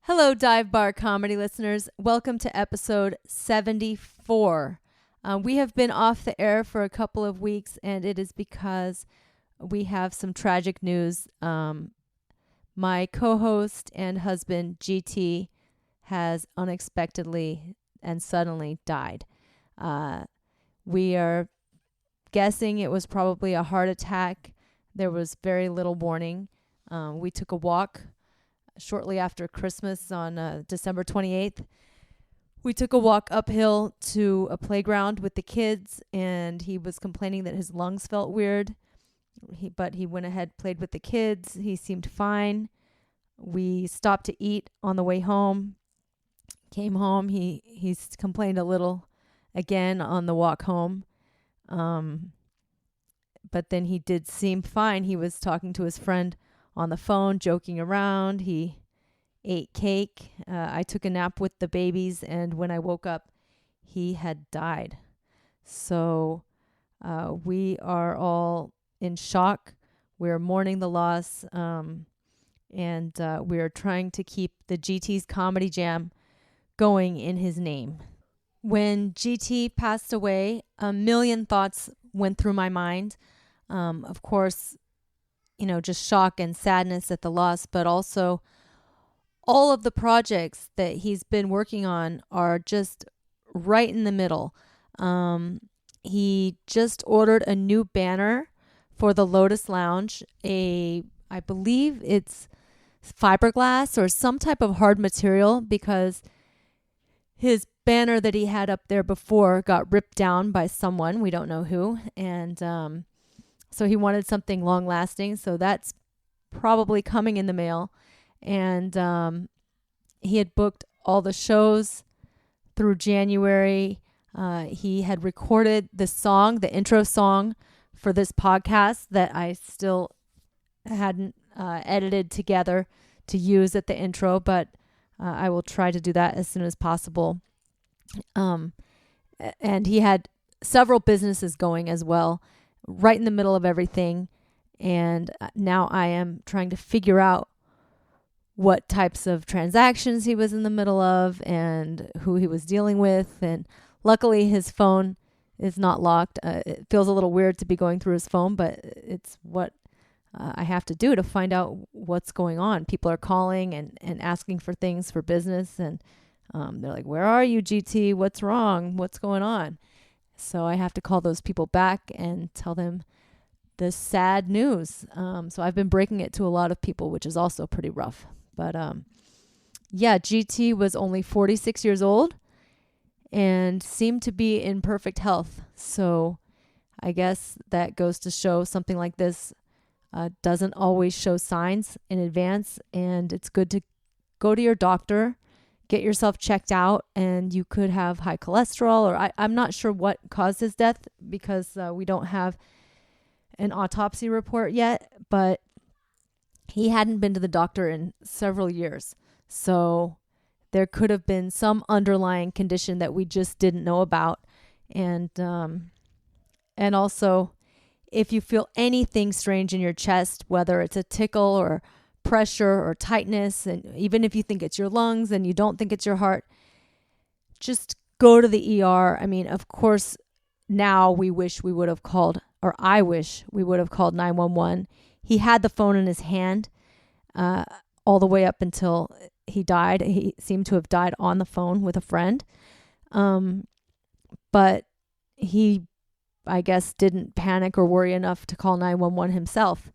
Hello, Dive Bar comedy listeners. Welcome to episode 74. We have been off the air for a couple of weeks, and it is because we have some tragic news. My co-host and husband, GT, has unexpectedly and suddenly died. We are guessing it was probably a heart attack. There was very little warning. We took a walk shortly after Christmas on December 28th. We took a walk uphill to a playground with the kids, and he was complaining that his lungs felt weird. But he went ahead, played with the kids. He seemed fine. We stopped to eat on the way home. Came home. He's complained a little again on the walk home. But then he did seem fine. He was talking to his friend on the phone, joking around. He ate cake. I took a nap with the babies, and when I woke up, he had died. So we are all in shock. We're mourning the loss, and we are trying to keep the GT's Comedy Jam going in his name. When GT passed away, a million thoughts went through my mind. Of course, just shock and sadness at the loss, but also all of the projects that he's been working on are just right in the middle. He just ordered a new banner for the Lotus Lounge. I believe it's fiberglass or some type of hard material, because his banner that he had up there before got ripped down by someone, we don't know who, and so he wanted something long lasting. So that's probably coming in the mail. And he had booked all the shows through January. He had recorded the song, the intro song for this podcast that I still hadn't edited together to use at the intro, but I will try to do that as soon as possible. And he had several businesses going as well, right in the middle of everything. And now I am trying to figure out what types of transactions he was in the middle of and who he was dealing with. And luckily his phone is not locked. It feels a little weird to be going through his phone, but it's what I have to do to find out what's going on. People are calling and asking for things for business. And they're like, "Where are you, GT? What's wrong? What's going on?" So I have to call those people back and tell them the sad news. So I've been breaking it to a lot of people, which is also pretty rough. But yeah, GT was only 46 years old and seemed to be in perfect health. So I guess that goes to show something like this doesn't always show signs in advance. And it's good to go to your doctor, get yourself checked out, and you could have high cholesterol, or I'm not sure what caused his death, because we don't have an autopsy report yet, but he hadn't been to the doctor in several years. So there could have been some underlying condition that we just didn't know about. And also, if you feel anything strange in your chest, whether it's a tickle or pressure or tightness, and even if you think it's your lungs and you don't think it's your heart, just go to the ER. I mean, of course, now we wish we would have called, or I wish we would have called 911. He had the phone in his hand all the way up until he died. He seemed to have died on the phone with a friend. But he, I guess, didn't panic or worry enough to call 911 himself.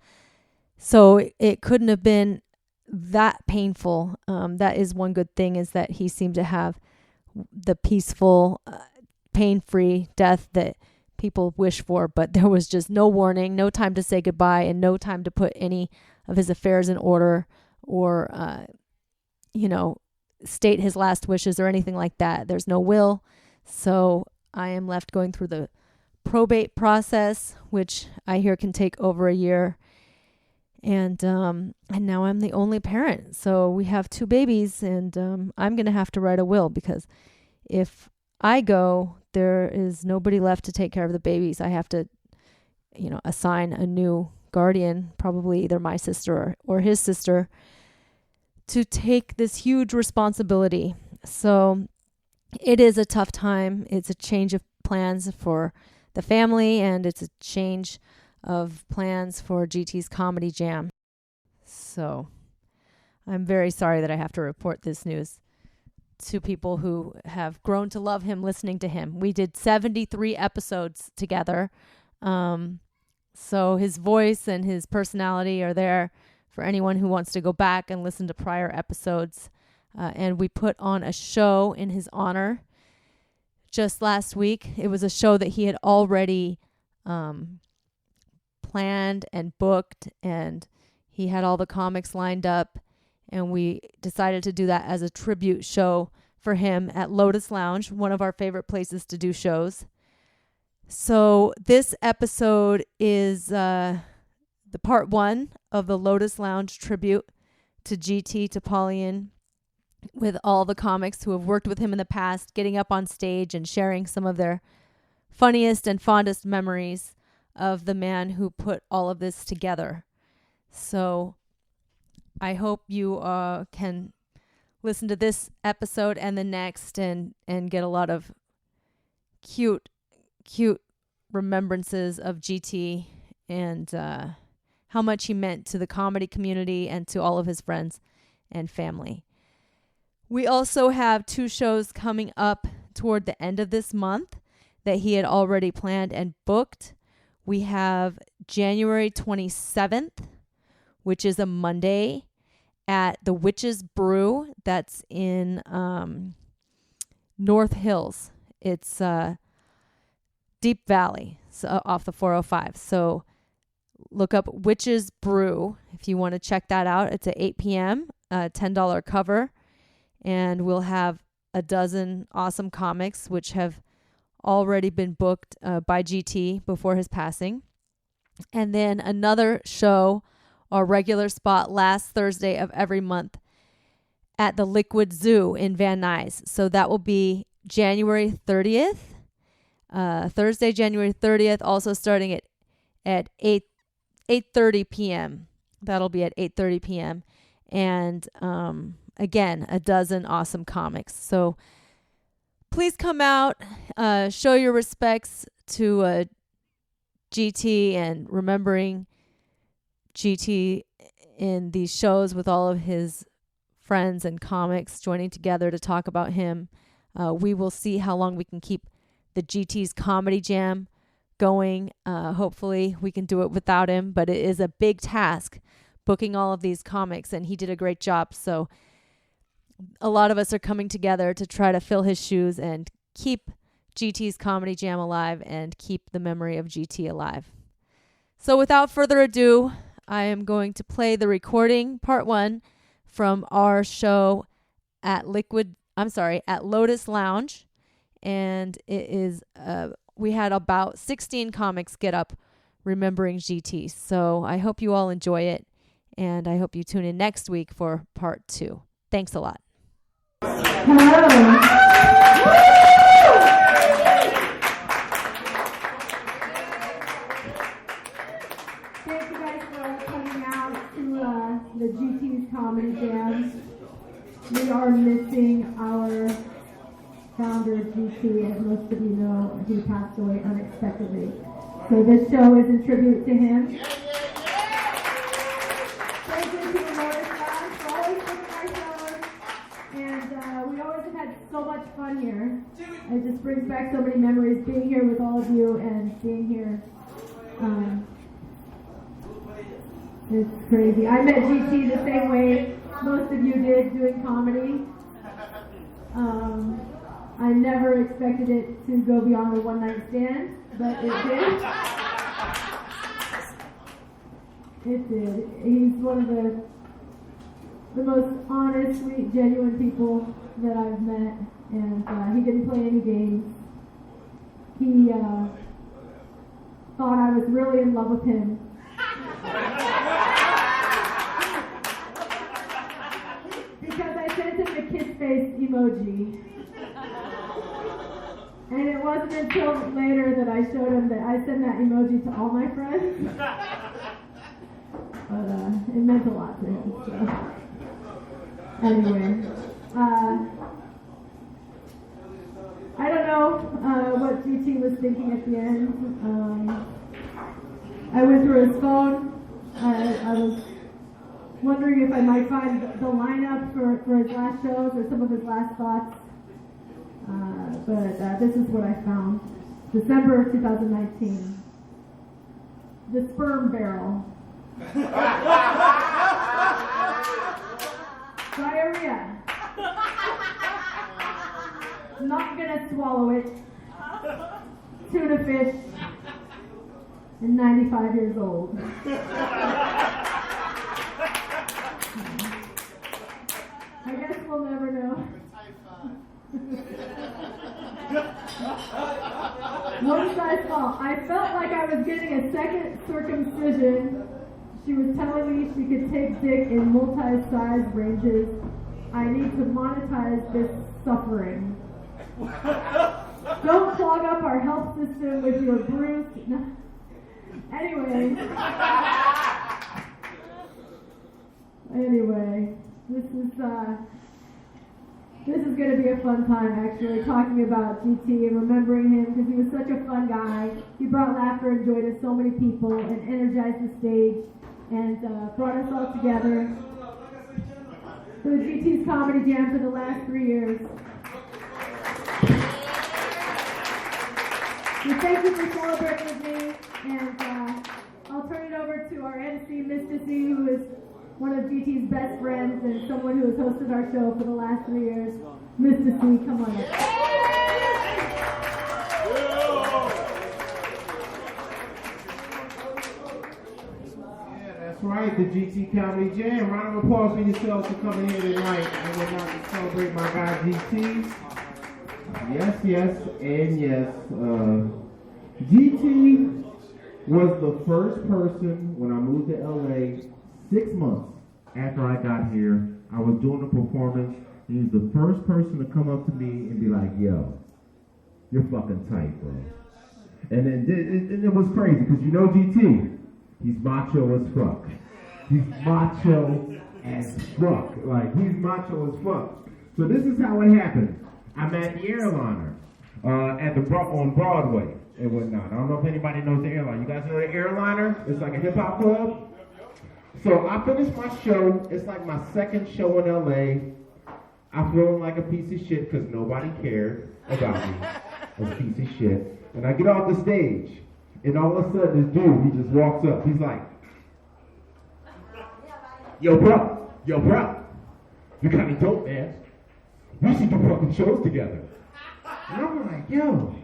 So it couldn't have been that painful. That is one good thing, is that he seemed to have the peaceful, pain-free death that people wish for. But there was just no warning, no time to say goodbye, and no time to put any of his affairs in order or, state his last wishes or anything like that. There's no will. So I am left going through the probate process, which I hear can take over a year. And now I'm the only parent. So we have 2 babies, and I'm going to have to write a will, because if I go, there is nobody left to take care of the babies. I have to, assign a new guardian, probably either my sister or his sister, to take this huge responsibility. So it is a tough time. It's a change of plans for the family, and it's a change of plans for GT's Comedy Jam. So I'm very sorry that I have to report this news to people who have grown to love him, listening to him. We did 73 episodes together. So his voice and his personality are there for anyone who wants to go back and listen to prior episodes. And we put on a show in his honor just last week. It was a show that he had already planned and booked, and he had all the comics lined up, and we decided to do that as a tribute show for him at Lotus Lounge, one of our favorite places to do shows. So this episode is the part 1 of the Lotus Lounge tribute to GT Topalian, with all the comics who have worked with him in the past getting up on stage and sharing some of their funniest and fondest memories of the man who put all of this together. So I hope you can listen to this episode and the next and get a lot of cute remembrances of GT and how much he meant to the comedy community and to all of his friends and family. We also have 2 shows coming up toward the end of this month that he had already planned and booked. We have January 27th, which is a Monday, at the Witch's Brew. That's in North Hills. It's Deep Valley, so off the 405. So look up Witch's Brew if you want to check that out. It's at 8 p.m., $10 cover. And we'll have a dozen awesome comics, which have already been booked by GT before his passing. And then another show, our regular spot, last Thursday of every month at the Liquid Zoo in Van Nuys. So that will be January 30th, Thursday, January 30th, also starting at 8:30 p.m. That'll be at 8:30 p.m. And again, a dozen awesome comics. So please come out, show your respects to GT and remembering GT in these shows with all of his friends and comics joining together to talk about him. We will see how long we can keep the GT's Comedy Jam going. Hopefully we can do it without him, but it is a big task booking all of these comics, and he did a great job. So a lot of us are coming together to try to fill his shoes and keep GT's Comedy Jam alive and keep the memory of GT alive. So without further ado, I am going to play the recording, part 1, from our show at Lotus Lounge. And it is, we had about 16 comics get up remembering GT. So I hope you all enjoy it. And I hope you tune in next week for part 2. Thanks a lot. Hello. Thank you guys for coming out to the GT's Comedy Jam. We are missing our founder of GT, as most of you know. He passed away unexpectedly. So this show is in tribute to him. Thank you to the Lotus Lounge for always booking our shows. And we always have had so much fun here. It just brings back so many memories being here with all of you and being here. It's crazy. I met GT the same way most of you did, doing comedy. I never expected it to go beyond a one-night stand, but it did. It did. He's one of the most honest, sweet, genuine people that I've met, and he didn't play any games. He thought I was really in love with him. Because I sent him the kiss face emoji. And it wasn't until later that I showed him that I send that emoji to all my friends. But it meant a lot to him. So. Anyway, I don't know what GT was thinking at the end. I went through his phone. I was wondering if I might find the lineup for his last shows or some of his last thoughts. But this is what I found. December of 2019. The sperm barrel. Diarrhea. Not gonna swallow it. Tuna fish. And 95 years old. I guess we'll never know. One size small. I felt like I was getting a second circumcision. She was telling me she could take dick in multi-size ranges. I need to monetize this suffering. Don't clog up our health system with your bruise. Anyway, this is going to be a fun time, actually, talking about GT and remembering him, because he was such a fun guy. He brought laughter and joy to so many people and energized the stage and brought us all together for the GT's Comedy Jam for the last 3 years. So thank you for celebrating with me, and I'll turn it over to our MC, Mista See, who is one of GT's best friends and someone who has hosted our show for the last 3 years. Mista See, come on up. Yeah, that's right, the GT Comedy Jam. Round of applause for yourselves for coming here tonight. I would like to celebrate my guy GT. Yes, and yes. GT was the first person when I moved to LA 6 months after I got here. I was doing a performance, and he was the first person to come up to me and be like, yo, you're fucking tight, bro. And then it was crazy, because you know GT, he's macho as fuck. He's macho as fuck. Like, he's macho as fuck. So this is how it happened. I'm at the Airliner on Broadway and whatnot. I don't know if anybody knows the Airliner. You guys know the Airliner? It's like a hip-hop club. So I finished my show. It's like my second show in LA. I'm feeling like a piece of shit because nobody cared about me. A piece of shit. And I get off the stage, and all of a sudden this dude, he just walks up. He's like, yo, bro, you kind of dope, man. We should do fucking shows together. And I'm like, yo,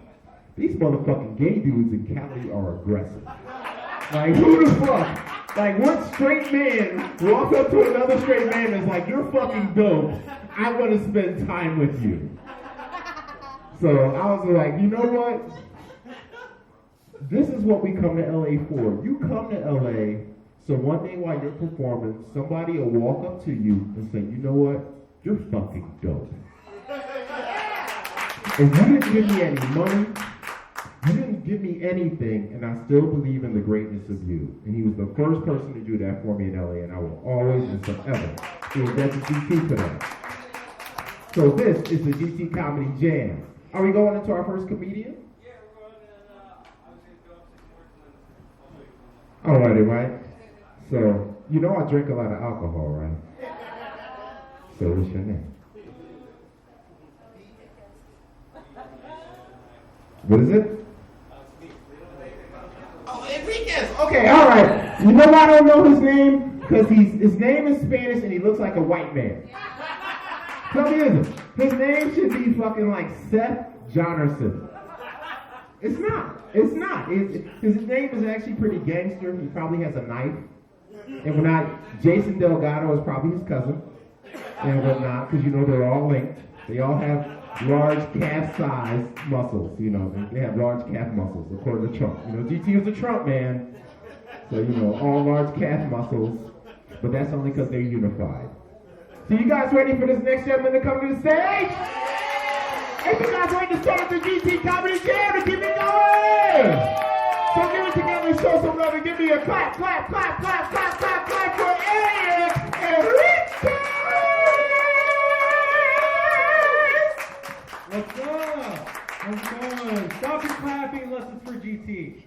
these motherfucking gay dudes in Cali are aggressive. Like, who the fuck? Like, what straight man walks up to another straight man and is like, you're fucking dope. I want to spend time with you. So I was like, you know what? This is what we come to LA for. You come to LA, so one day while you're performing, somebody will walk up to you and say, you know what? You're fucking dope. And you didn't give me any money, you didn't give me anything, and I still believe in the greatness of you. And he was the first person to do that for me in LA, and I will always and forever be indebted to GT for that. So this is the GT Comedy Jam. Are we going into our first comedian? Yeah, we're going in, I was Alrighty, right? So, you know I drink a lot of alcohol, right? So what's your name? What is it? Oh, Enriquez. Okay, all right. You know why I don't know his name? Because his name is Spanish and he looks like a white man. Tell me his name should be fucking like Seth Jonerson. It's not. It's not. His name is actually pretty gangster. He probably has a knife. And whatnot, Jason Delgado is probably his cousin. And whatnot, because you know they're all linked. They all have large calf-sized muscles, you know. They have large calf muscles, according to Trump. You know, GT was a Trump man. So, you know, all large calf muscles. But that's only because they're unified. So you guys ready for this next gentleman to come to the stage? If you guys ready to start the GT Comedy Jam, to give me going! So give it together and show some love and give me a clap, clap, clap, clap, clap, clap, clap for Elliott Enriquez! stop your clapping unless it's for GT.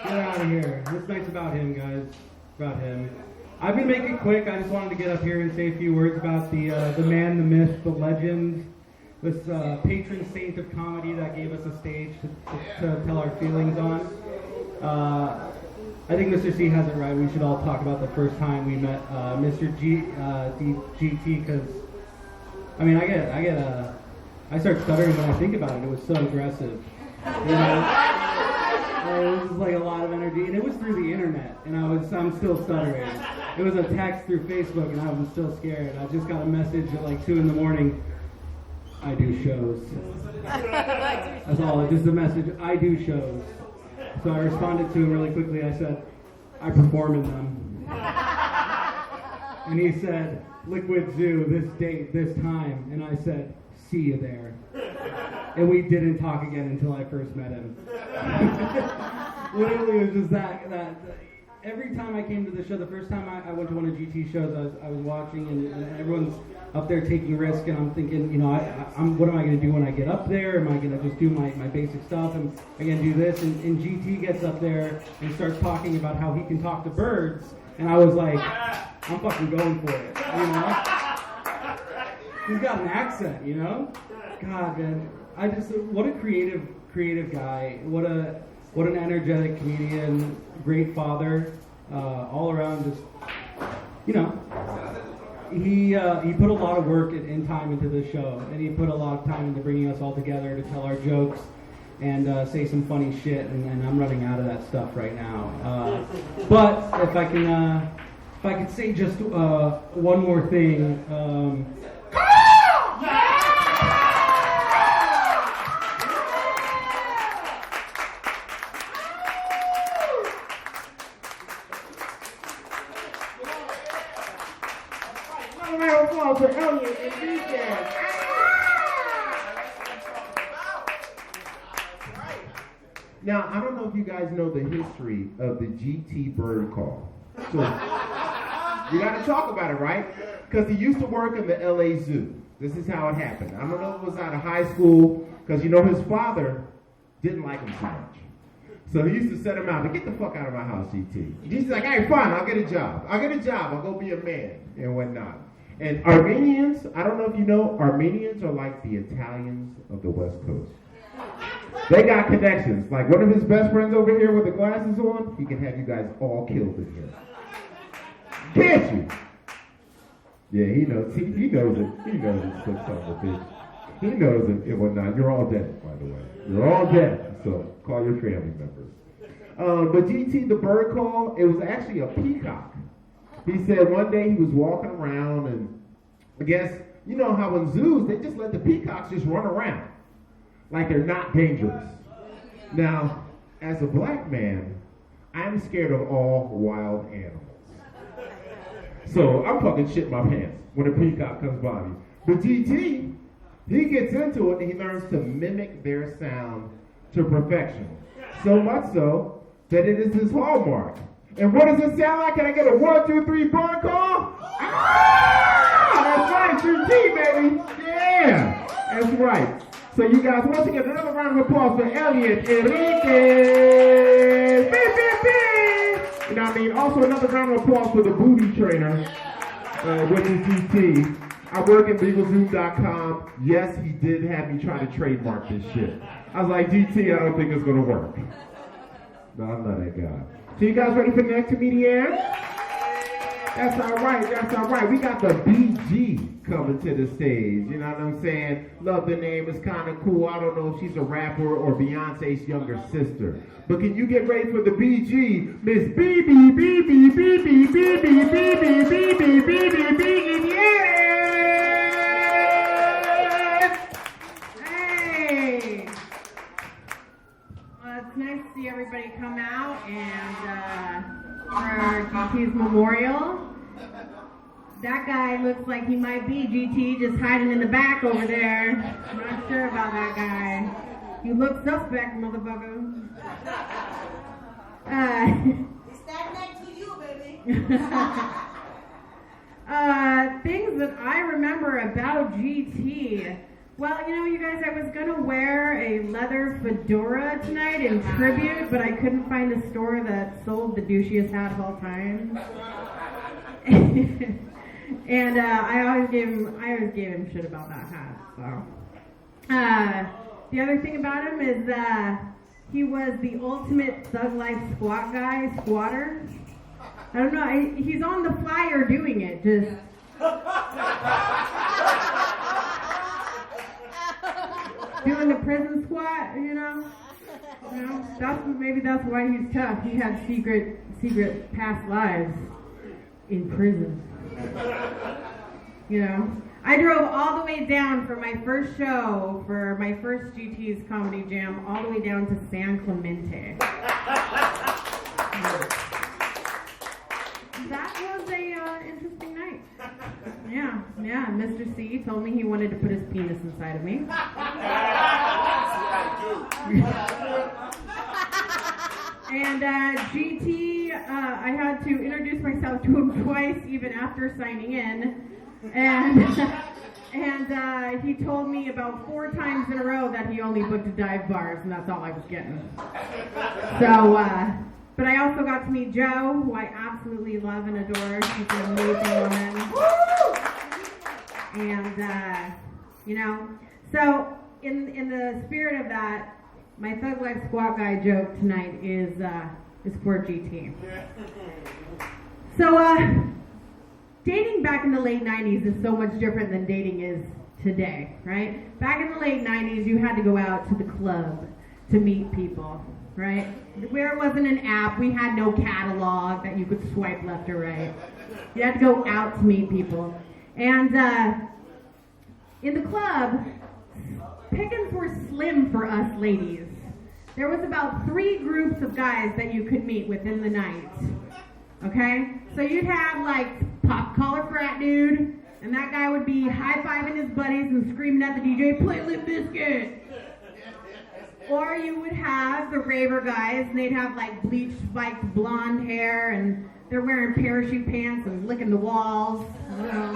Get out of here. What's nice about him, guys? About him. I'm going to make it quick. I just wanted to get up here and say a few words about the man, the myth, the legend, this patron saint of comedy that gave us a stage to tell our feelings on. I think Mr. C has it right. We should all talk about the first time we met Mr. GT, because, I mean, I start stuttering when I think about it. It was so aggressive. You know? It was like a lot of energy, and it was through the internet, and I'm still stuttering. It was a text through Facebook, and I was still scared. I just got a message at like 2 a.m. I do shows. That's all. Just a message. I do shows. So I responded to him really quickly. I said, I perform in them. And he said, Liquid Zoo, this date, this time. And I said, see you there. And we didn't talk again until I first met him. Literally, it was just that every time I came to the show, the first time I went to one of GT shows, I was watching, and everyone's up there taking risk, and I'm thinking, you know, what am I going to do when I get up there? Am I going to just do my basic stuff? Am I going to do this? And GT gets up there and starts talking about how he can talk to birds, and I was like, I'm fucking going for it, you know? He's got an accent, you know? God, man, what a creative guy. What an energetic comedian, great father, all around just, you know, he put a lot of work and time into the show, and he put a lot of time into bringing us all together to tell our jokes and say some funny shit, and I'm running out of that stuff right now. But if I can say just one more thing. For Elliott Enriquez. Now, I don't know if you guys know the history of the GT bird call. So, you got to talk about it, right? Because he used to work in the LA Zoo. This is how it happened. I don't know if it was out of high school, because, you know, his father didn't like him so much. So he used to set him out to get the fuck out of my house, GT. He's like, hey, fine, I'll get a job. I'll go be a man and whatnot. And Armenians, I don't know if you know, Armenians are like the Italians of the West Coast. They got connections. Like one of his best friends over here with the glasses on, he can have you guys all killed in here. Can't you? Yeah, he knows. He knows it. He knows it, son of a bitch. He knows it and whatnot. You're all dead, by the way. You're all dead. So call your family members. But GT, the bird call, it was actually a peacock. He said one day he was walking around, and I guess, you know how in zoos, they just let the peacocks just run around. Like they're not dangerous. Now, as a black man, I'm scared of all wild animals. So I'm fucking shit my pants when a peacock comes by me. But GT, he gets into it and he learns to mimic their sound to perfection. So much so that it is his hallmark. And what does it sound like? Can I get a 1, 2, 3 bird call? Ah! That's right, GT, baby. Yeah, that's right. So you guys, once again, another round of applause for Elliott Enriquez. Beep, beep, beep. You know what I mean? Also another round of applause for the booty trainer, which is GT. I work at LegalZoom.com. Yes, he did have me try to trademark this shit. I was like, GT, I don't think it's going to work. No, I'm not that guy. So you guys ready for the next comedian? That's all right, that's all right. We got the BG coming to the stage. You know what I'm saying? Love the name, it's kind of cool. I don't know if she's a rapper or Beyonce's younger sister. But can you get ready for the BG? Miss BB, BB, BB, BB, BB, BB, BB, BB, yeah! Hey! Well, it's nice to see everybody come out and for GT's memorial. That guy looks like he might be GT, just hiding in the back over there. I'm not sure about that guy. You look suspect, motherfucker. He's standing next to you, baby. Things that I remember about GT. Well, you know, you guys, I was going to wear a leather fedora tonight in tribute, but I couldn't find a store that sold the douchiest hat of all time. And I always gave him shit about that hat. So, the other thing about him is he was the ultimate thug life squatter. I don't know. He's on the flyer doing it. Just. Doing the prison squat, you know. Maybe that's why he's tough. He had secret past lives in prison. You know, I drove all the way down for my first show, for my first GT's Comedy Jam, all the way down to San Clemente. That was a interesting night. Yeah. Mr. See told me he wanted to put his penis inside of me. And GT, I had to introduce myself to him twice, even after signing in. And he told me about 4 times in a row that he only booked dive bars, and that's all I was getting. So, but I also got to meet Jo, who I absolutely love and adore. She's an amazing woman. And, you know, so in the spirit of that, my Thug Life Squat Guy joke tonight is for GT. So, dating back in the late 90s is so much different than dating is today, right? Back in the late 90s, you had to go out to the club to meet people, right? Where it wasn't an app, we had no catalog that you could swipe left or right. You had to go out to meet people. And in the club, pickings were slim for us ladies. There was about 3 groups of guys that you could meet within the night. Okay? So you'd have like pop collar frat dude, and that guy would be high-fiving his buddies and screaming at the DJ, play Limp Bizkit. Or you would have the raver guys, and they'd have like bleach spiked blonde hair, and they're wearing parachute pants and licking the walls. You know,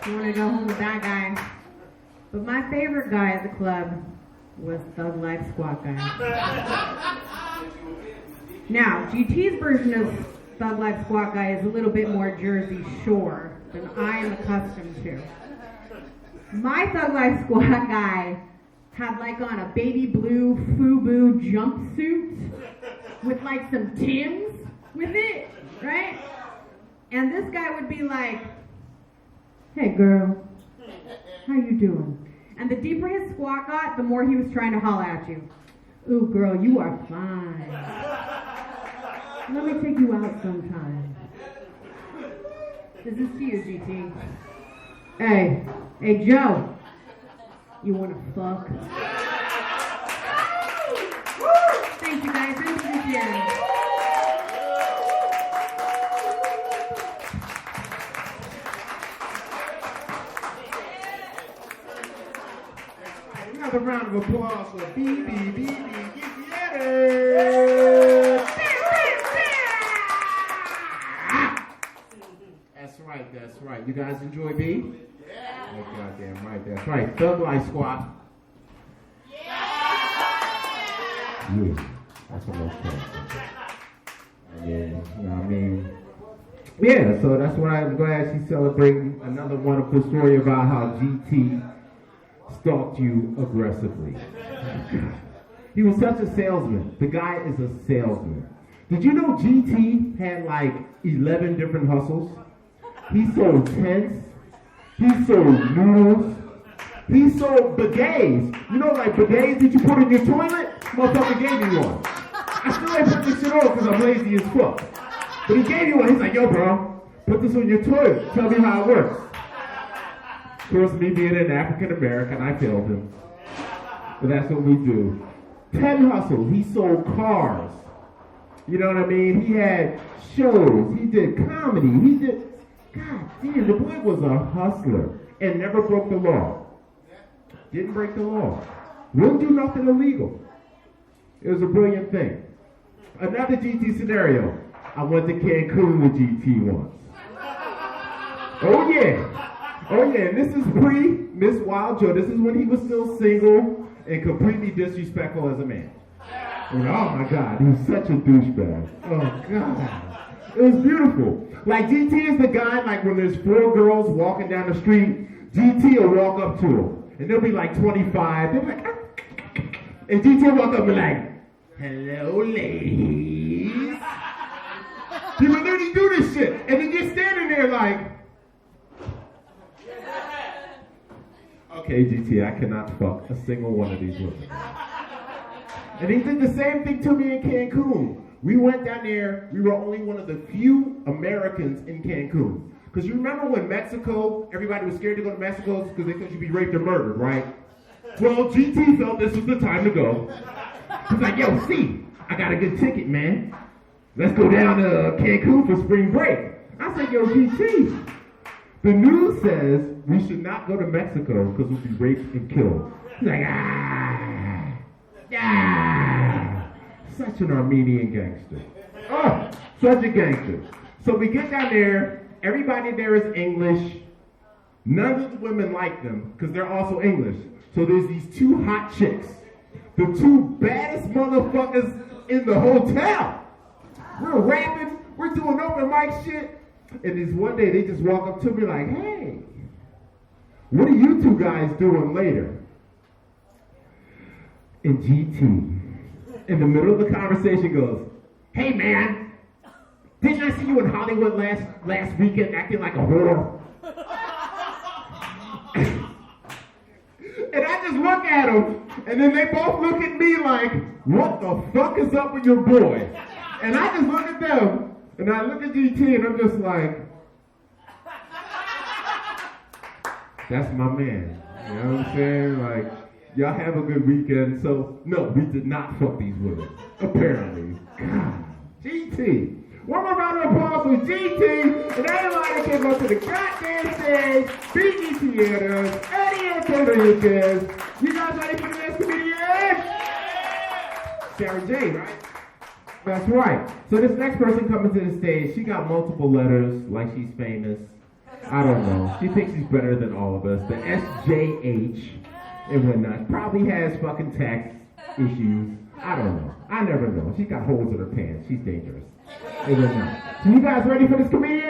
you want to go home with that guy. But my favorite guy at the club was Thug Life Squat Guy. Now, GT's version of Thug Life Squat Guy is a little bit more Jersey Shore than I am accustomed to. My Thug Life Squat Guy had like on a baby blue FUBU jumpsuit with like some Tims with it, right? And this guy would be like, hey girl, how you doing? And the deeper his squat got, the more he was trying to holler at you. Ooh girl, you are fine. Let me take you out sometime. This is to you, GT. Hey Joe. You wanna fuck? Thank you guys. Thank you again. Another round of applause for Gutierrez. That's right. You guys enjoy B? Yeah. Oh, goddamn right. That's right. Thug Life Squad. Yeah. That's what I'm saying. And then, you know what I mean? Yeah, so that's why I'm glad she's celebrating another wonderful story about how GT stalked you aggressively. He was such a salesman. The guy is a salesman. Did you know GT had like 11 different hustles? He sold tents. He sold noodles. He sold bidets. You know, like bidets that you put in your toilet? Motherfucker gave me one. I still ain't put this shit on because I'm lazy as fuck. But he gave me one. He's like, yo, bro, put this on your toilet. Tell me how it works. Of course, me being an African American, I failed him. But that's what we do. 10 hustles. He sold cars. You know what I mean? He had shows. He did comedy. He did... God damn, the boy was a hustler and never broke the law. Didn't break the law. Wouldn't do nothing illegal. It was a brilliant thing. Another GT scenario. I went to Cancun with GT once. Oh yeah. Oh yeah, and this is pre-Miss Wild Joe. This is when he was still single and completely disrespectful as a man. And oh my God, he was such a douchebag. Oh God. It was beautiful. Like GT is the guy, like when there's 4 girls walking down the street, GT will walk up to them. And they'll be like 25. They'll be like, ah. And GT will walk up and be like, hello ladies. He would literally do this shit. And then you're standing there like, okay, GT, I cannot fuck a single one of these women. And he did the same thing to me in Cancun. We went down there, we were only one of the few Americans in Cancun. Because you remember when Mexico, everybody was scared to go to Mexico because they thought you'd be raped or murdered, right? Well, GT felt this was the time to go. He's like, yo, see, I got a good ticket, man. Let's go down to Cancun for spring break. I said, yo, GT, the news says we should not go to Mexico because we'll be raped and killed. He's like, such an Armenian gangster. Oh, such a gangster. So we get down there, everybody there is English. None of the women like them because they're also English. So there's these 2 hot chicks. The 2 baddest motherfuckers in the hotel. We're rapping, we're doing open mic shit. And this one day they just walk up to me like, hey, what are you 2 guys doing later? And GT, in the middle of the conversation goes, hey man, didn't I see you in Hollywood last weekend acting like a whore? And I just look at him, and then they both look at me like, what the fuck is up with your boy? And I just look at them, and I look at GT, and I'm just like, that's my man. You know what I'm saying? Like, y'all have a good weekend. So, no, we did not fuck these women. Apparently. God. GT. One more round of applause for GT and everybody that came up to the goddamn stage. Big Gutierrez, Elliott Enriquez. You guys ready for the next comedian? Sarah J, right? That's right. So this next person coming to the stage, she got multiple letters, like she's famous. I don't know. She thinks she's better than all of us. The SJH and whatnot. Probably has fucking tax issues. I don't know. I never know. She's got holes in her pants. She's dangerous. And whatnot. So you guys ready for this comedian?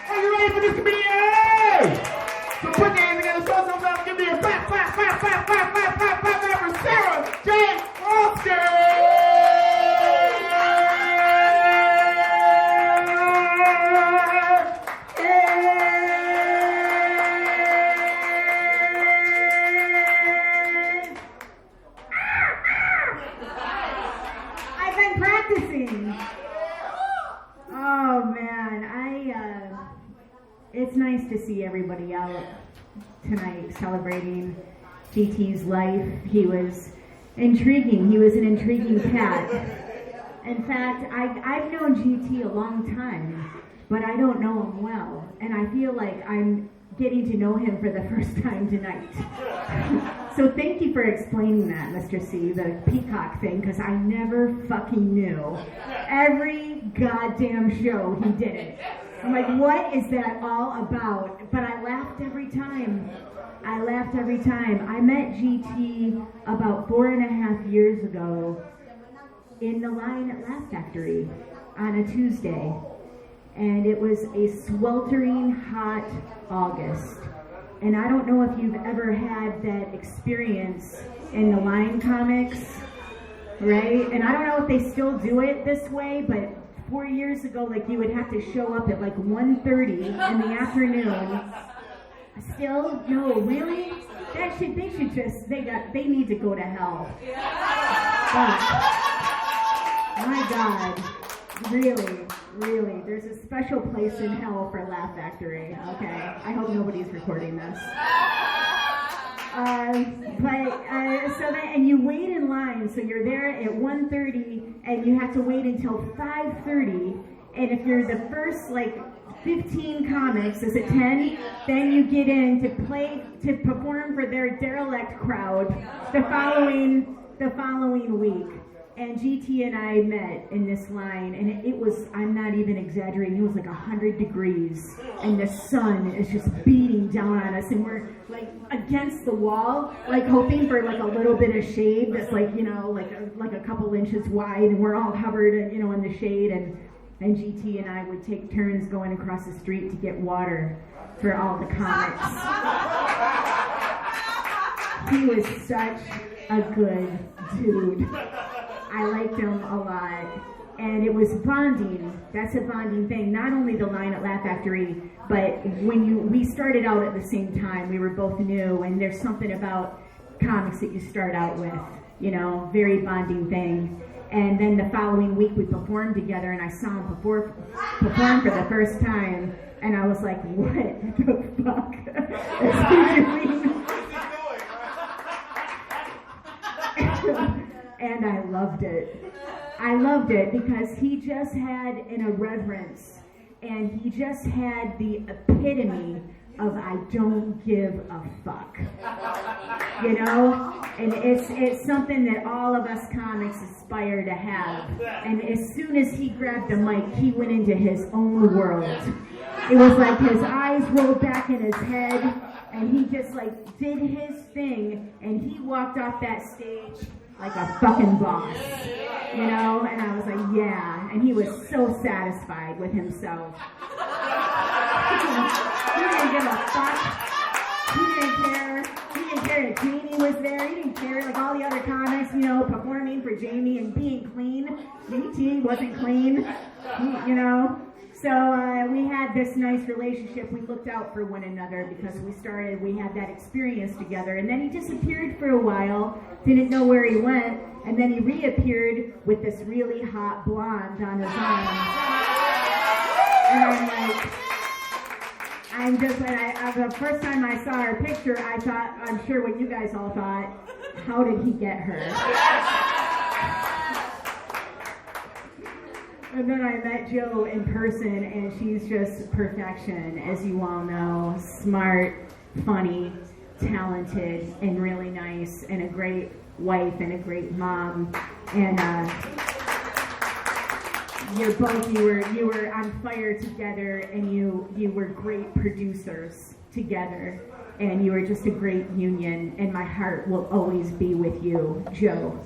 Are you ready for this comedian? So put your hands together, show some love, give me a clap for Sarah J. Halstead! It's nice to see everybody out tonight celebrating GT's life. He was intriguing. He was an intriguing cat. In fact, I've known GT a long time, but I don't know him well. And I feel like I'm getting to know him for the first time tonight. So thank you for explaining that, Mr. C, the peacock thing, because I never fucking knew. Every goddamn show he did it. I'm like, what is that all about? But I laughed every time. I met GT about 4.5 years ago in the line at Laugh Factory on a Tuesday. And it was a sweltering hot August. And I don't know if you've ever had that experience in the line comics, right? And I don't know if they still do it this way, but 4 years ago, like, you would have to show up at like 1:30 in the afternoon. Still? No, really? They need to go to hell. But, my God, really, there's a special place in hell for Laugh Factory, okay? I hope nobody's recording this. And you wait in line, so you're there at 1:30, and you have to wait until 5:30, and if you're the first, 15 comics, is it 10? Then you get in to perform for their derelict crowd the following week. And GT and I met in this line, and it was, I'm not even exaggerating, it was like 100 degrees, and the sun is just beating down on us, and we're like against the wall, like hoping for like a little bit of shade that's like, you know, like a couple inches wide, and we're all covered, you know, in the shade, and GT and I would take turns going across the street to get water for all the comics. He was such a good dude. I liked him a lot, and it was bonding. That's a bonding thing. Not only the line at Laugh Factory, but we started out at the same time. We were both new, and there's something about comics that you start out with, you know, very bonding thing. And then the following week we performed together, and I saw him perform for the first time, and I was like, what the fuck is he doing? And I loved it. I loved it because he just had an irreverence, and he just had the epitome of I don't give a fuck. You know? And it's something that all of us comics aspire to have. And as soon as he grabbed the mic, he went into his own world. It was like his eyes rolled back in his head, and he just like did his thing, and he walked off that stage like a fucking boss, you know? And I was like, yeah. And he was so satisfied with himself. He didn't give a fuck. He didn't care. He didn't care that Jamie was there. He didn't care, like all the other comics, you know, performing for Jamie and being clean. GT wasn't clean, you know? So we had this nice relationship. We looked out for one another because we had that experience together. And then he disappeared for a while, didn't know where he went, and then he reappeared with this really hot blonde on his arm. And the first time I saw her picture, I thought, I'm sure what you guys all thought, how did he get her? And then I met Jo in person, and she's just perfection, as you all know. Smart, funny, talented, and really nice, and a great wife and a great mom. And you were on fire together, and you were great producers together, and you were just a great union. And my heart will always be with you, Jo.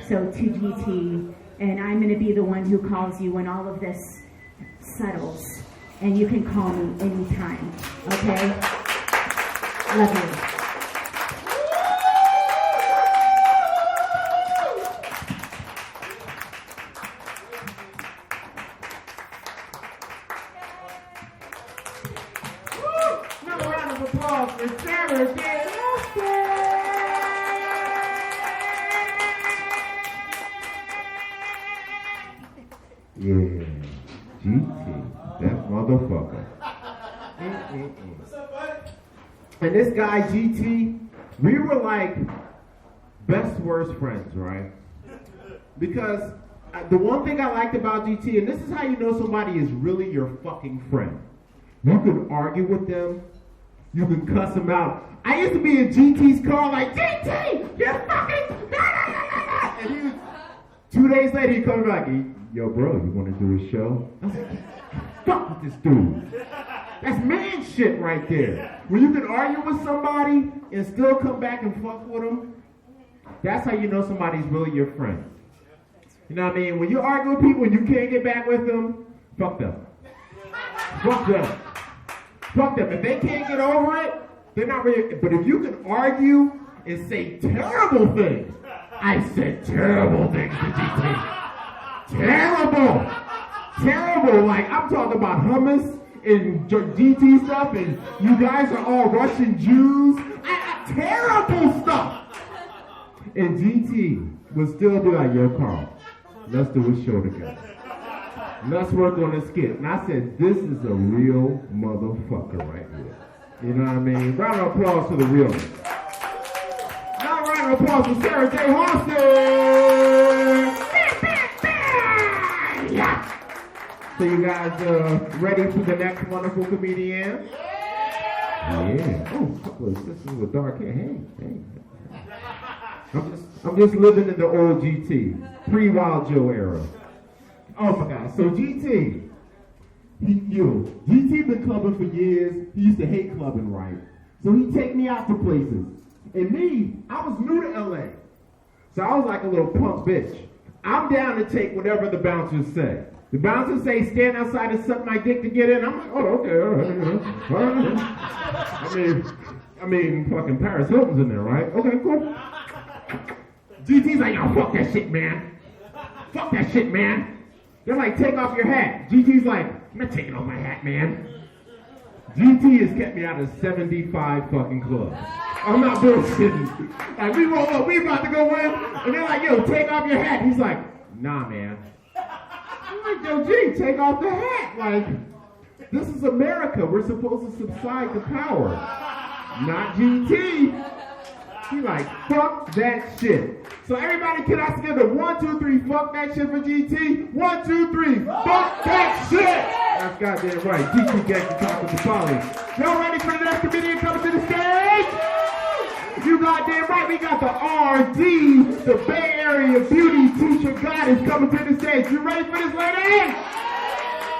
So to GT. And I'm going to be the one who calls you when all of this settles. And you can call me anytime. Okay? Love you. Another round of applause for Sarah J. Halstead. Yeah, GT, that motherfucker. What's up, bud? And this guy, GT, we were like best worst friends, right? Because the one thing I liked about GT, and this is how you know somebody is really your fucking friend. You can argue with them. You can cuss them out. I used to be in GT's car like, GT, you're fucking... And he was, 2 days later, he comes back, yo, bro, you want to do a show? I was like, fuck with this dude. That's man shit right there. When you can argue with somebody and still come back and fuck with them, that's how you know somebody's really your friend. You know what I mean? When you argue with people and you can't get back with them, fuck them. Fuck them. Fuck them. If they can't get over it, they're not really... But if you can argue and say terrible things, I said terrible things to GT. Terrible! Terrible! Like, I'm talking about hummus and GT stuff, and you guys are all Russian Jews. Terrible stuff! And GT would still be like, yo, Carl, let's do a show together. Let's work on a skit. And I said, this is a real motherfucker right here. You know what I mean? Round of applause for the realness. Now a round of applause for Sarah J. Halstead! Yeah. So you guys ready for the next wonderful comedian? Yeah. Oh, a couple of sisters with dark hair. Hey. I'm just living in the old GT, pre-Wild Joe era. Oh my God! So GT been clubbing for years. He used to hate clubbing, right? So he take me out to places. And me, I was new to LA. So I was like a little punk bitch. I'm down to take whatever the bouncers say. The bouncers say stand outside and suck my dick to get in. I'm like, oh, okay, all right. I mean, fucking Paris Hilton's in there, right? Okay, cool. GT's like, yo, fuck that shit, man. Fuck that shit, man. They're like, take off your hat. GT's like, I'm not taking off my hat, man. GT has kept me out of 75 fucking clubs. I'm not bullshitting. Like, we roll up, we about to go in, and they're like, yo, take off your hat. He's like, nah, man. I'm like, yo, G, take off the hat. Like, this is America. We're supposed to subside to power. Not GT. He like, fuck that shit. So everybody, can I together? 1, 2, 3, fuck that shit for GT. 1, 2, 3, fuck that shit. That's goddamn right. GT GT Topalian. Y'all ready for the next comedian coming to the stage? You goddamn right. We got the RD, the Bay Area beauty teacher goddess coming to the stage. You ready for this, lady?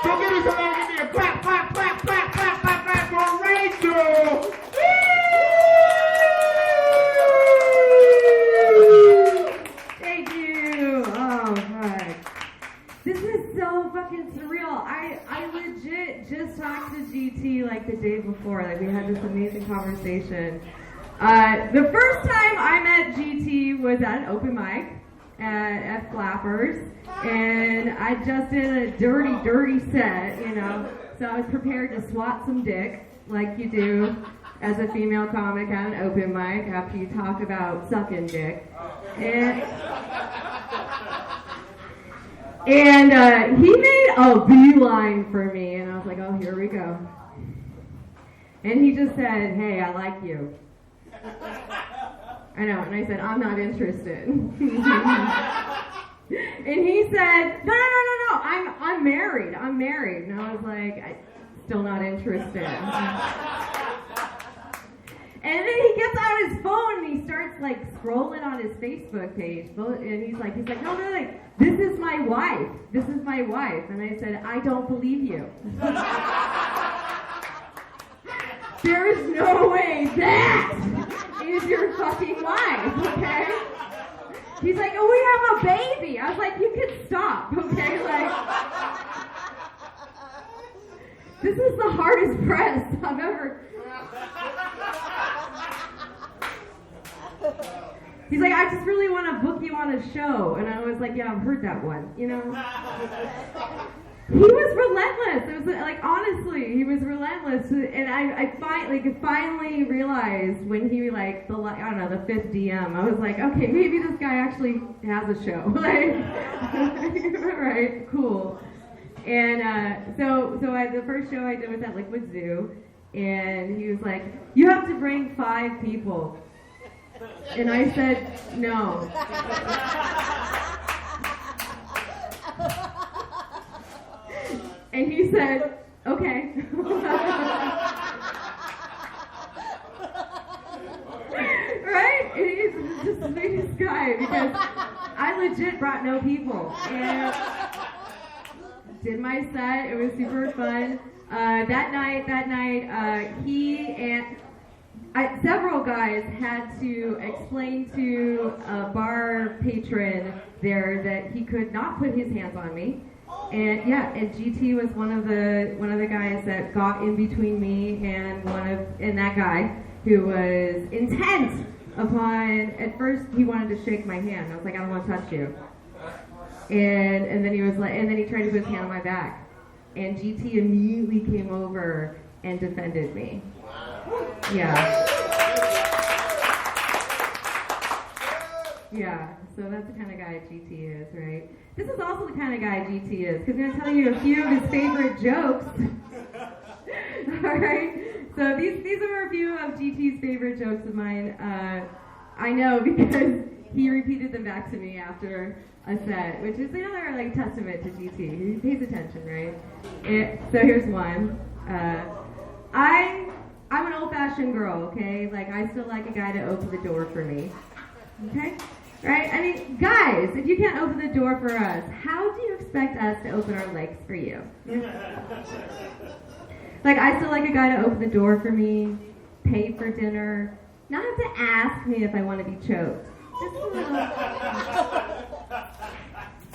So give me somebody, give me a clap, clap, clap, clap, clap, clap, clap for Rachel. Thank you. Oh, God. This is so fucking surreal. I legit just talked to GT like the day before. Like, we had this amazing conversation. The first time I met GT was at an open mic at Flappers, and I just did a dirty set, you know. So I was prepared to swat some dick, like you do as a female comic at an open mic after you talk about sucking dick. And he made a beeline for me, and I was like, oh, here we go. And he just said, hey, I like you. I know, and I said, I'm not interested. And he said, no, I'm married. And I was like, I'm still not interested. And then he gets out his phone and he starts like scrolling on his Facebook page. And he's like, no, this is my wife. And I said, I don't believe you. There is no way that is your fucking wife, okay? He's like, oh, we have a baby. I was like, you can stop, okay? Like, this is the hardest press I've ever... He's like, I just really want to book you on a show. And I was like, yeah, I've heard that one, you know? He was relentless. It was like, honestly, he was relentless. And I finally realized when he like the fifth DM, I was like, okay, maybe this guy actually has a show. Like, right, cool. And so the first show I did was at Liquid Zoo, and he was like, you have to bring 5 people. And I said, no. And he said, okay. Right? He's just the biggest guy because I legit brought no people. And did my set. It was super fun. That night, he and several guys had to explain to a bar patron there that he could not put his hands on me. And GT was one of the guys that got in between me and that guy who was intent upon. At first, he wanted to shake my hand. I was like, I don't want to touch you. And then he was like, and then he tried to put his hand on my back. And GT immediately came over and defended me. Yeah. Yeah, so that's the kind of guy GT is, right? This is also the kind of guy GT is, because I'm going to tell you a few of his favorite jokes. All right? So these are a few of GT's favorite jokes of mine. I know because he repeated them back to me after a set, which is another like testament to GT. He pays attention, right? So here's one. I'm an old-fashioned girl, okay? Like, I still like a guy to open the door for me. Okay? Right? I mean, guys, if you can't open the door for us, how do you expect us to open our legs for you? Like, I still like a guy to open the door for me, pay for dinner, not have to ask me if I want to be choked. Just a little.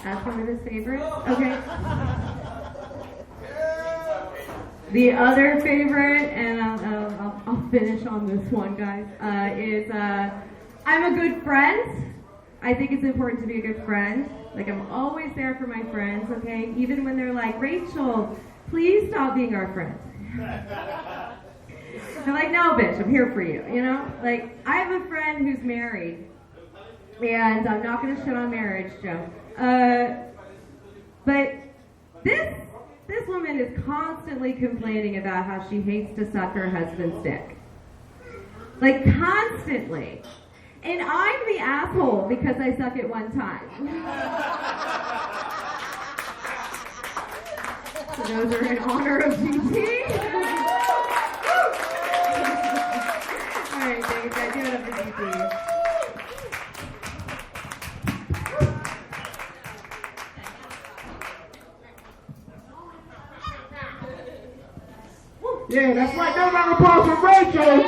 That's one of his favorites. Okay. The other favorite, and I'll finish on this one, guys, is I'm a good friend. I think it's important to be a good friend. Like, I'm always there for my friends, okay? Even when they're like, Rachel, please stop being our friend. They're like, no, bitch, I'm here for you, you know? Like, I have a friend who's married, and I'm not going to shit on marriage, Joe. But this woman is constantly complaining about how she hates to suck her husband's dick. Like, constantly. And I'm the asshole because I suck it one time. So those are in honor of GT. All right, thanks. I give it up for GT. Yeah, that's right. That's round of applause for Rachel.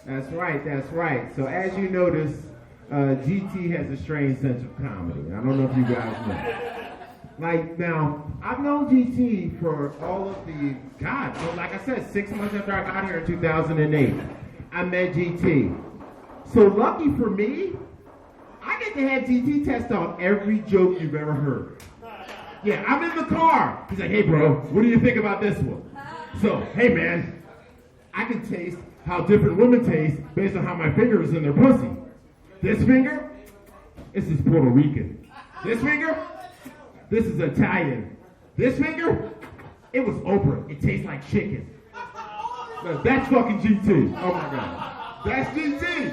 That's right, that's right. So as you notice, GT has a strange sense of comedy. I don't know if you guys know. Like, now, I've known GT for all of the, so like I said, 6 months after I got here in 2008, I met GT. So lucky for me, I get to have GT test out every joke you've ever heard. Yeah, I'm in the car. He's like, hey bro, what do you think about this one? So, hey man, I can taste how different women taste based on how my finger is in their pussy. This finger, this is Puerto Rican. This finger, this is Italian. This finger, it was Oprah. It tastes like chicken. No, that's fucking GT. Oh my God. That's GT.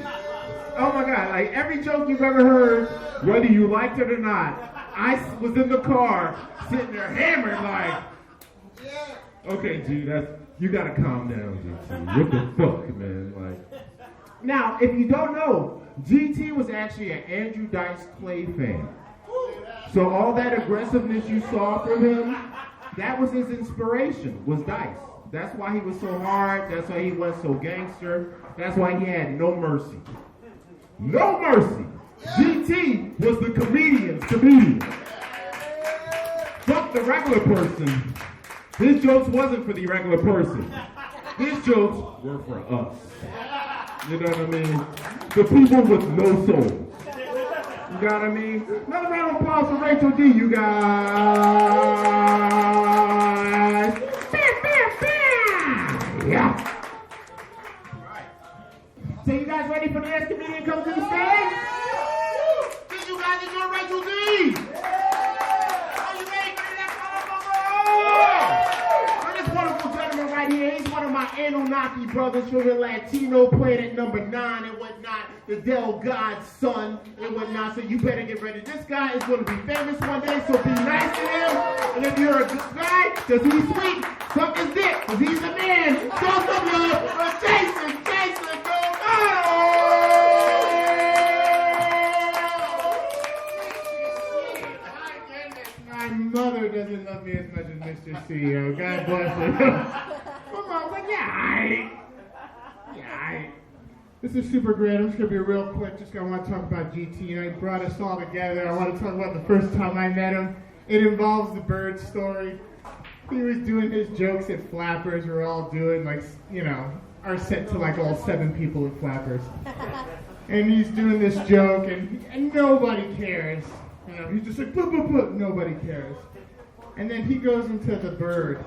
Oh my God. Like every joke you've ever heard, whether you liked it or not, I was in the car sitting there hammered like, okay, G, you gotta calm down, GT. What the fuck, man? Like, now, if you don't know, GT was actually an Andrew Dice Clay fan. So all that aggressiveness you saw from him, that was his inspiration, was Dice. That's why he was so hard. That's why he was so gangster. That's why he had no mercy. No mercy. GT was the comedian's comedian. Fuck the regular person. His jokes wasn't for the regular person. His jokes were for us. You know what I mean? The people with no souls. You got what I mean? Another round of applause for Rachel D, you guys. Yeah. So you guys ready for the next comedian coming to the stage? Did you guys enjoy Rachel D? Are you ready for the next motherfucker? For this wonderful gentleman right here, he's one of my Anunnaki brothers from the Latino planet number 9 and whatnot. The Delgado son and whatnot, so you better get ready. This guy is going to be famous one day, so be nice to him. And if you're a good guy, because he's sweet, suck his dick, because he's a man. Show some love for Jason Delgado! My mother doesn't love me as much as Mr. CEO. God bless her. My mom's like, yeah, aight. This is super great. I'm just going to be real quick. I want to talk about GT. You know, he brought us all together. I want to talk about the first time I met him. It involves the bird story. He was doing his jokes at Flappers. We're all doing, like, you know, our set to, like, all 7 people at Flappers. And he's doing this joke, and nobody cares. You know, he's just like, boop, boop, boop. Nobody cares. And then he goes into the bird.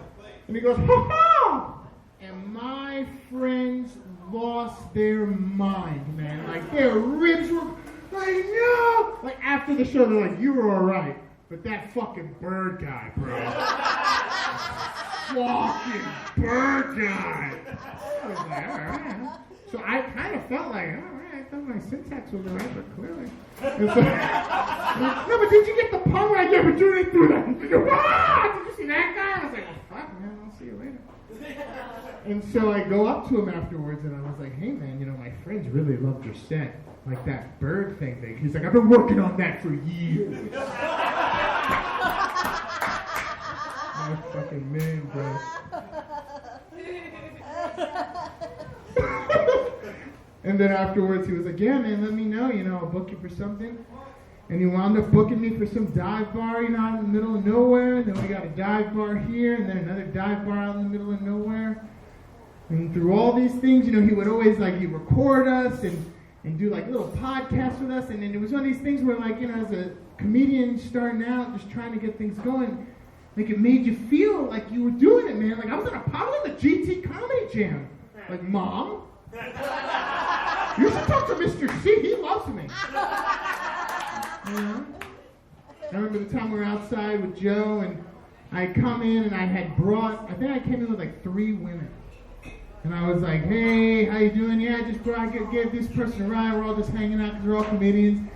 And he goes, ha-ha! And my friends lost their mind, man. Like, their ribs were like, no! Like, after the show, they're like, you were alright. But that fucking bird guy, bro. Fucking bird guy. I was like, alright. So I kind of felt like, alright, I thought my syntax was alright, but clearly. And so, no, but did you get the pun right? Yeah, but you didn't do that. You go, ah! Did you see that guy? I was like, oh, fuck, man, I'll see you later. And so I go up to him afterwards, and I was like, hey, man, my friends really loved your set. Like that bird thing. He's like, I've been working on that for years. My fucking man, bro. And then afterwards, he was like, yeah, man, let me know, I'll book you for something. And he wound up booking me for some dive bar, out in the middle of nowhere. And then we got a dive bar here, and then another dive bar out in the middle of nowhere. And through all these things, he would always, he'd record us and do, little podcasts with us. And then it was one of these things where, as a comedian starting out, just trying to get things going, it made you feel like you were doing it, man. I was in the GT Comedy Jam. Mom, you should talk to Mr. C. He loves me. I remember the time we were outside with Joe, and I had come in, and I think I came in with 3 women. And I was like, hey, how you doing? Yeah, I just gave this person a ride. We're all just hanging out because we're all comedians.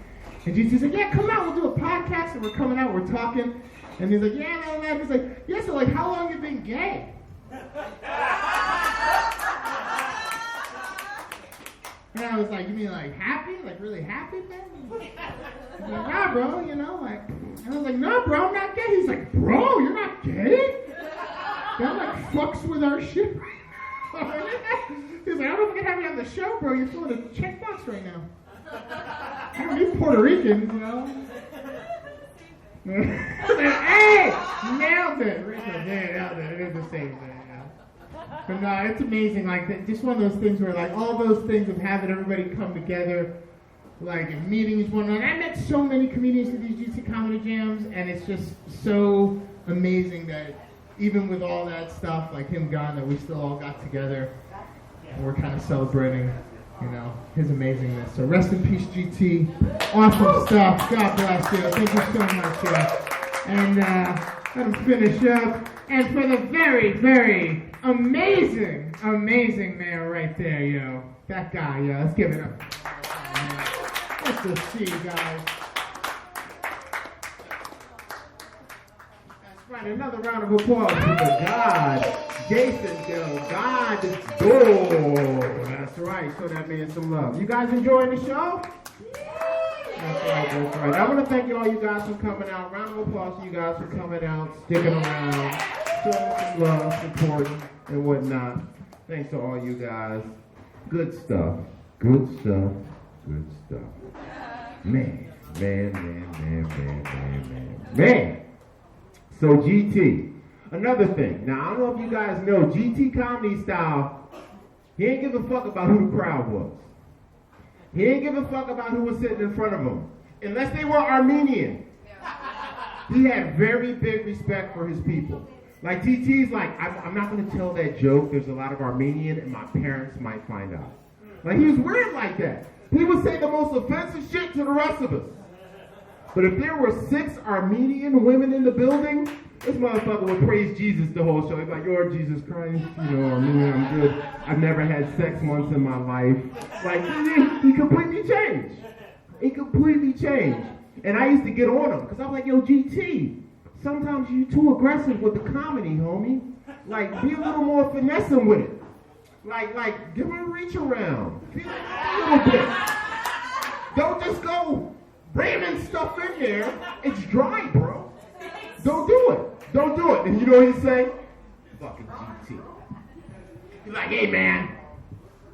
And GT's like, yeah, come out. We'll do a podcast. And we're coming out. We're talking. And he's like, yeah, no, man. He's like, yeah, so how long have you been gay? And I was like, you mean happy? Really happy, man? He's like, nah, bro, And I was like, no, bro, I'm not gay. He's like, bro, you're not gay? That fucks with our shit right now. He's like, I don't know if we can have you on the show, bro. You're filling a checkbox right now. I don't need Puerto Ricans, Hey! Nailed it! Nailed it. It is the same thing. But no, it's amazing. Just one of those things where, all those things of having everybody come together, in meetings, one another. I met so many comedians at these GT Comedy Jams, and it's just so amazing that even with all that stuff, him gone, that we still all got together, and we're kind of celebrating, his amazingness. So rest in peace, GT. Awesome stuff. God bless you. Thank you so much. And let him finish up. And for the very, very amazing man right there, that guy, let's give it up. Let's just see, guys. That's right, another round of applause for the God, Jason Delgado. That's right, show that man some love. You guys enjoying the show? That's right. I want to thank all you guys for coming out. Round of applause for you guys for coming out, sticking around, showing some love, supporting, and whatnot. Thanks to all you guys. Good stuff. Man. So GT, another thing. Now, I don't know if you guys know, GT comedy style, he ain't give a fuck about who the crowd was. He didn't give a fuck about who was sitting in front of him. Unless they were Armenian. He had very big respect for his people. TT's I'm not going to tell that joke. There's a lot of Armenian and my parents might find out. He was weird like that. He would say the most offensive shit to the rest of us. But if there were 6 Armenian women in the building, this motherfucker would praise Jesus the whole show. He'd be like, Lord Jesus Christ, Armenian, I'm good. I've never had sex once in my life. He completely changed. And I used to get on him, because I was like, yo, GT, sometimes you're too aggressive with the comedy, homie. Be a little more finessing with it. Give him a reach around. Feel it a little bit. Don't just go ramming stuff in there. It's dry, bro. Don't do it. And you know what he's saying? Fucking GT. He's like, hey, man,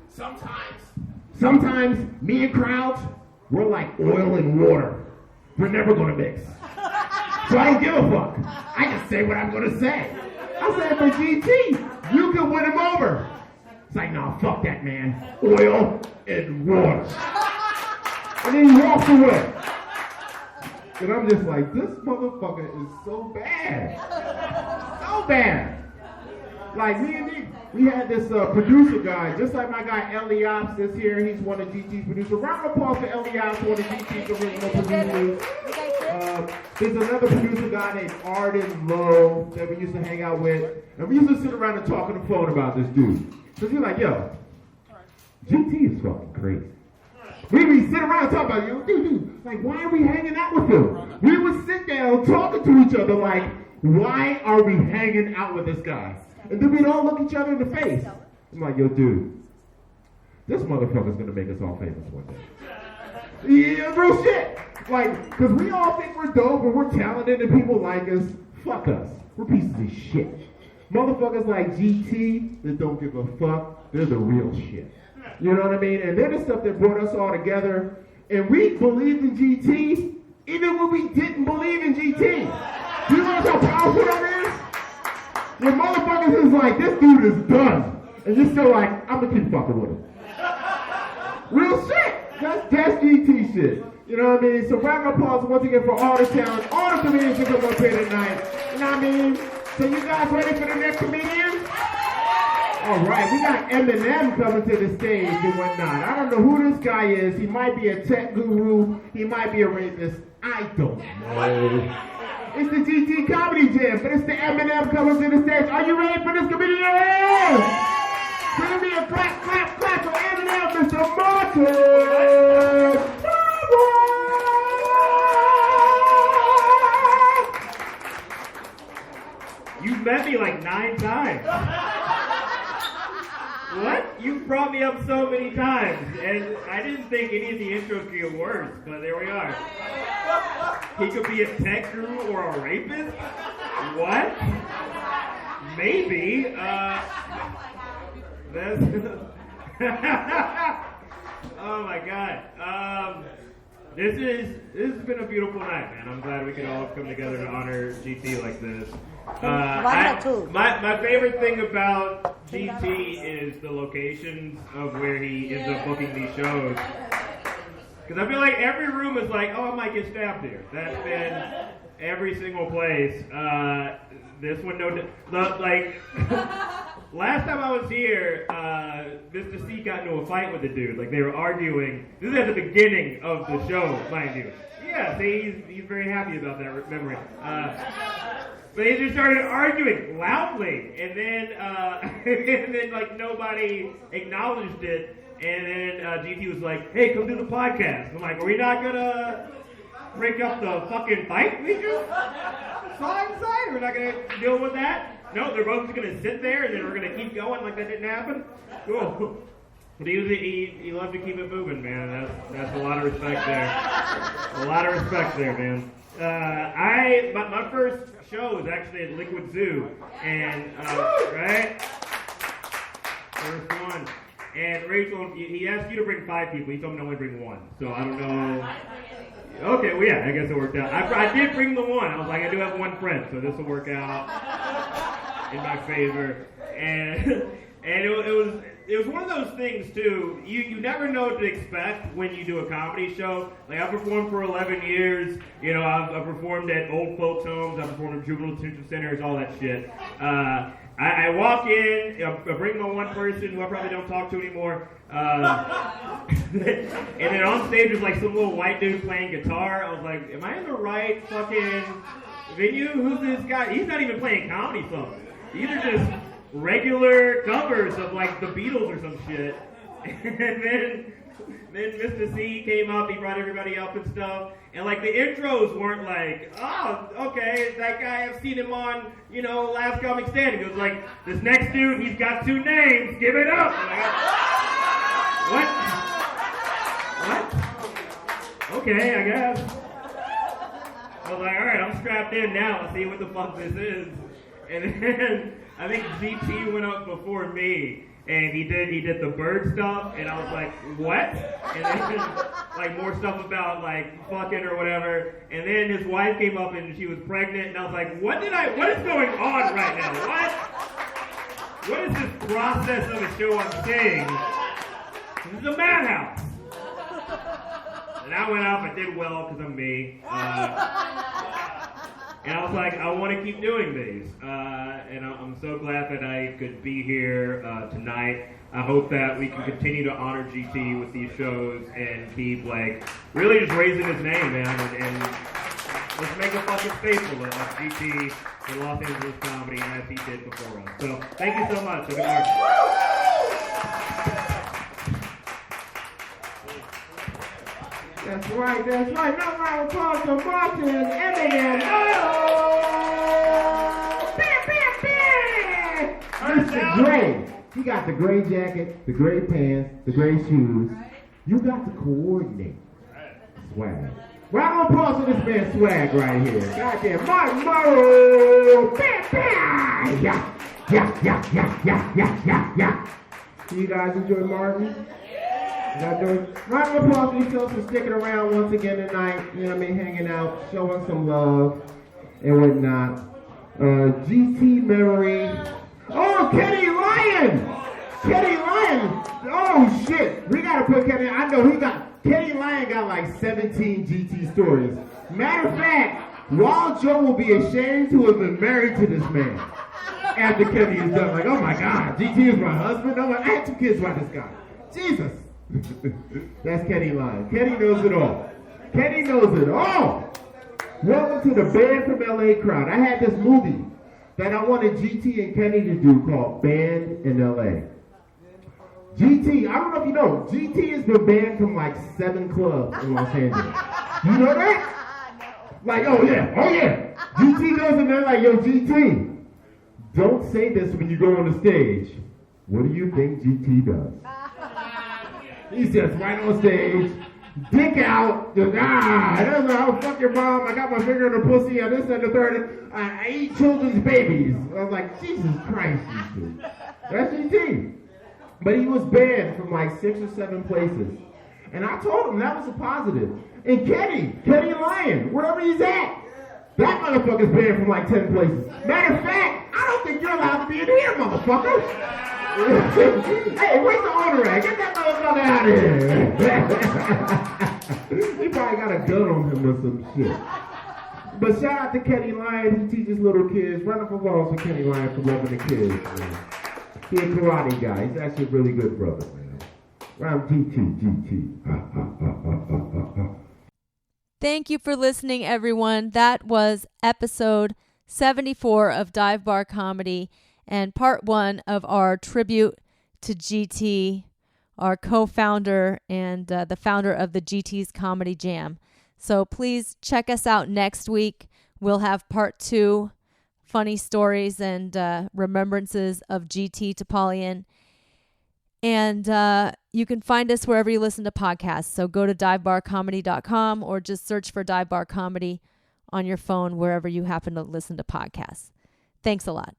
sometimes me and crowds, we're like oil and water. We're never going to mix. So I don't give a fuck. I just say what I'm going to say. I said, for GT, you can win him over. It's like, no, fuck that, man. Oil and water. And then he walks away. And I'm just like, this motherfucker is so bad. So bad. We had this producer guy, just like my guy Elliott that's here. He's one of GT's producers. Round of applause for Elliott, one of GT's original producers. There's another producer guy named Arden Lowe that we used to hang out with. And we used to sit around and talk on the phone about this dude. Because he's like, yo, GT is fucking crazy. We sit around and talk about it. Dude, why are we hanging out with him? We would sit down talking to each other why are we hanging out with this guy? And then we'd all look each other in the face. I'm like, yo, dude, this motherfucker's gonna make us all famous one day. Yeah, real shit. Like, cause we all think we're dope and we're talented and people like us. Fuck us. We're pieces of shit. Motherfuckers like GT that don't give a fuck, they're the real shit. You know what I mean? And they're the stuff that brought us all together. And we believed in GT even when we didn't believe in GT. You know how powerful that is? When motherfuckers is like, this dude is done. And you're still like, I'm gonna keep fucking with him. Real shit. That's GT shit. You know what I mean? So round of applause once again for all the talent, all the comedians that come up here tonight. You know what I mean? So you guys ready for the next comedian? All right, we got Eminem coming to the stage and whatnot. I don't know who this guy is. He might be a tech guru. He might be a rapist. I don't know. It's the GT Comedy Jam, but it's the Eminem coming to the stage. Are you ready for this comedian? Give me a clap, clap, clap for Eminem, Mr. Martin. You've met me like 9 times. What? You've brought me up so many times, and I didn't think any of the intros could get worse, but there we are. He could be a tech guru or a rapist? What? Maybe. That's... Oh my God. This has been a beautiful night, man. I'm glad we could all come together to honor GT like this. My favorite thing about GT is the locations of where he ends up booking these shows. Because I feel like every room is like, oh, I might get stabbed here. That's been every single place. This one, last time I was here, Mista See got into a fight with the dude. Like, they were arguing. This is at the beginning of the show, mind you. Yeah, see, he's very happy about that memory. But they just started arguing loudly, and then like nobody acknowledged it. And then GT was like, "Hey, come do the podcast." I'm like, "Are we not gonna break up the fucking fight we just saw inside? We're not gonna deal with that?" No, they're both just gonna sit there, and then we're gonna keep going like that didn't happen. Cool. But he loved to keep it moving, man. That's a lot of respect there. A lot of respect there, man. My first show was actually at Liquid Zoo, and right, first one. And Rachel, he asked you to bring 5 people. He told me to only bring 1, so I don't know. Okay, well yeah, I guess it worked out. I did bring the 1. I was like, I do have 1 friend, so this will work out in my favor. And it was one of those things too. You never know what to expect when you do a comedy show. Like, I performed for 11 years. You know, I've performed at old folks' homes. I've performed at juvenile detention centers, all that shit. I walk in, I bring my 1 person who I probably don't talk to anymore. And then on stage was like some little white dude playing guitar. I was like, am I in the right fucking venue? Who's this guy? He's not even playing comedy songs. These are just regular covers of like the Beatles or some shit. And then Mista See came up, he brought everybody up and stuff. And like the intros weren't like, oh, okay, that guy, I've seen him on, you know, Last Comic Standing. It was like, this next dude, he's got 2 names, give it up. And what? Okay, I guess. I was like, all right, I'm strapped in now. Let's see what the fuck this is. And then I think GT went up before me, and he did the bird stuff, and I was like, what? And then like more stuff about like fucking or whatever. And then his wife came up and she was pregnant, and I was like, what is going on right now? What is this process of a show I'm seeing? This is a madhouse. And I went up, I did well because I'm me. And I was like, I want to keep doing these. And I'm so glad that I could be here tonight. I hope that we can continue to honor GT with these shows and keep, like, really just raising his name, man. And let's make a fucking staple of GT in Los Angeles comedy as he did before us. So, thank you so much. Good night. That's right. Now round of applause for Martin Eminem. Oh! Mr. Dre. He got the gray jacket, the gray pants, the gray shoes. You got to coordinate. Swag. Round of applause for this man's swag right here. Goddamn, Martin Morrow! Yeah, yeah. So you guys enjoy Martin? Round of applause for yourselves for sticking around once again tonight. You know what I mean? Hanging out, showing some love and whatnot. GT memory. Oh, Kenny Lyon! Kenny Lyon! Oh shit! We gotta put Kenny. I know Kenny Lyon got like 17 GT stories. Matter of fact, Wild Joe will be ashamed to have been married to this man after Kenny is done. Like, oh my God, GT is my husband. I'm like, I had 2 kids by this guy. Jesus. That's Kenny Lyon. Kenny knows it all. Kenny knows it all. Welcome to the Band from LA crowd. I had this movie that I wanted GT and Kenny to do called Band in LA. GT, I don't know if you know, GT has been banned from like 7 clubs in Los Angeles. You know that? Like, oh yeah. GT goes in there like, yo, GT, don't say this when you go on the stage. What do you think GT does? He's just right on stage, dick out, just, I'll fuck your mom, I got my finger in her pussy, and this and the third, I eat children's babies. I was like, Jesus Christ, GT. That's GT. But he was banned from like 6 or 7 places. And I told him that was a positive. And Kenny Lyon, wherever he's at, that motherfucker's banned from like 10 places. Matter of fact, I don't think you're allowed to be in here, motherfucker. Hey, where's the owner at? Get that motherfucker out of here. He probably got a gun on him or some shit. But shout out to Kenny Lyon. He teaches little kids. Round of applause for Kenny Lyon for loving the kids, man. He's a karate guy. He's actually a really good brother, man. Round GT. Thank you for listening, everyone. That was episode 74 of Dive Bar Comedy and part 1 of our tribute to GT, our co-founder and the founder of the GT's Comedy Jam. So please check us out next week. We'll have part 2. Funny stories and remembrances of GT Topalian. And you can find us wherever you listen to podcasts. So go to divebarcomedy.com or just search for Dive Bar Comedy on your phone wherever you happen to listen to podcasts. Thanks a lot.